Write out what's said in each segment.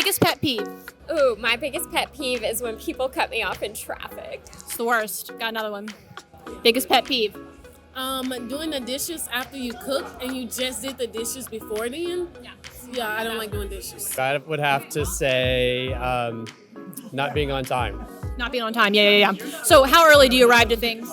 biggest pet peeve? Ooh, my biggest pet peeve is when people cut me off in traffic. It's the worst. Got another one. Biggest pet peeve? Doing the dishes after you cook and you just did the dishes before then. Yeah, I don't like doing dishes. I would have to say not being on time. Not being on time. Yeah. So how early do you arrive to things?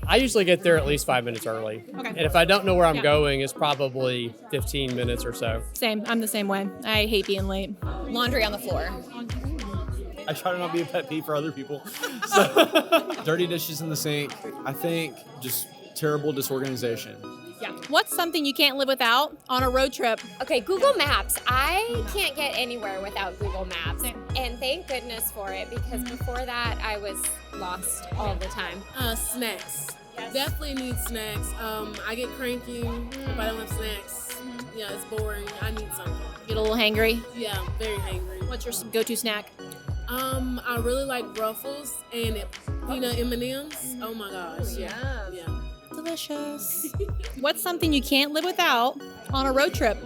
I usually get there at least 5 minutes early. Okay. And if I don't know where I'm going, it's probably 15 minutes or so. Same. I'm the same way. I hate being late. Laundry on the floor. I try to not be a pet peeve for other people. So, dirty dishes in the sink. I think just terrible disorganization. Yeah. What's something you can't live without on a road trip? Okay, Google Maps. I can't get anywhere without Google Maps. Same. And thank goodness for it, because before that I was lost all the time. Snacks. Definitely need snacks. I get cranky if I don't have snacks. Yeah, it's boring. I need something. Get a little hangry. Yeah, very hangry. What's your go-to snack? I really like Ruffles and peanut M&Ms. Oh my gosh, yeah. Delicious. What's something you can't live without on a road trip?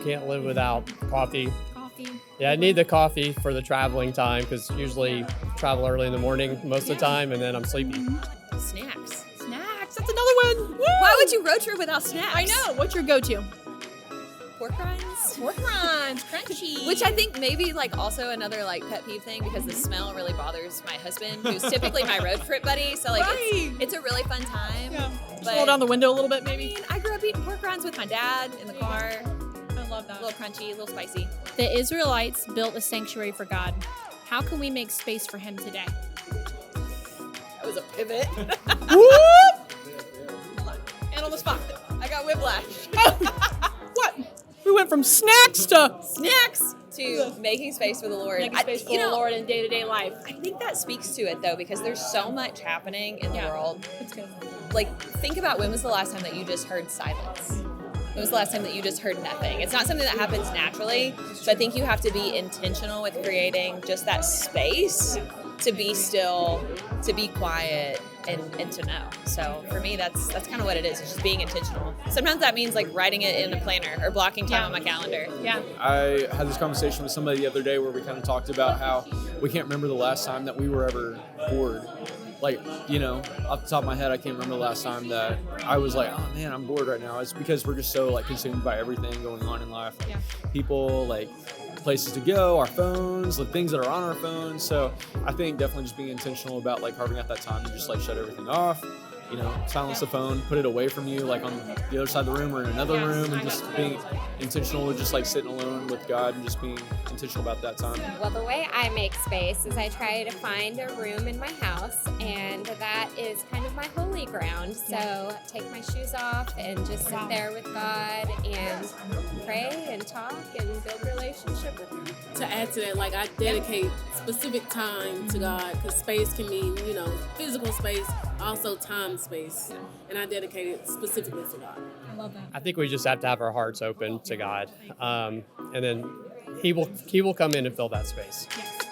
Can't live without coffee. Coffee. Yeah, I need the coffee for the traveling time because usually travel early in the morning most of the time, and then I'm sleepy. Snacks. Snacks. That's another one. Woo! Why would you road trip without snacks? I know. What's your go-to? Pork rinds. Pork rinds. Crunchy. Which I think maybe like also another like pet peeve thing, because the smell really bothers my husband, who's typically my road trip buddy. So like it's a really fun time. Yeah. But Roll down the window a little bit, I maybe. mean, I grew up eating pork rinds with my dad in the car. I love A little crunchy, a little spicy. The Israelites built a sanctuary for God. How can we make space for him today? That was a pivot. And on the spot. I got whiplash. What? We went from snacks to Snacks to making space for the Lord. making space for the Lord in day-to-day life. I think that speaks to it though, because there's so much happening in the world. It's good. Like, think about when was the last time that you just heard silence? When was the last time that you just heard nothing? It's not something that happens naturally. So I think you have to be intentional with creating just that space to be still, to be quiet, and to know. So for me, that's kind of what it is. It's just being intentional. Sometimes that means like writing it in a planner or blocking time on my calendar. Yeah. I had this conversation with somebody the other day where we kind of talked about how we can't remember the last time that we were ever bored. Like, you know, off the top of my head, I can't remember the last time that I was like, oh man, I'm bored right now. It's because we're just so like consumed by everything going on in life. Like, people, like places to go, our phones, the things that are on our phones. So I think definitely just being intentional about like carving out that time to just like shut everything off, you know, silence the phone, put it away from you, like on the other side of the room or in another room, and just being intentional with just like sitting alone with God and just being intentional about that time. Well, the way I make space is I try to find a room in my house, and that is kind of my holy ground. So take my shoes off and just sit there with God and pray and talk and build relationship with Him. To add to that, like I dedicate specific time to God, because space can mean, you know, physical space, also time space, and I dedicate it specifically to God. I love that. I think we just have to have our hearts open to God, and then He will come in and fill that space. Yes.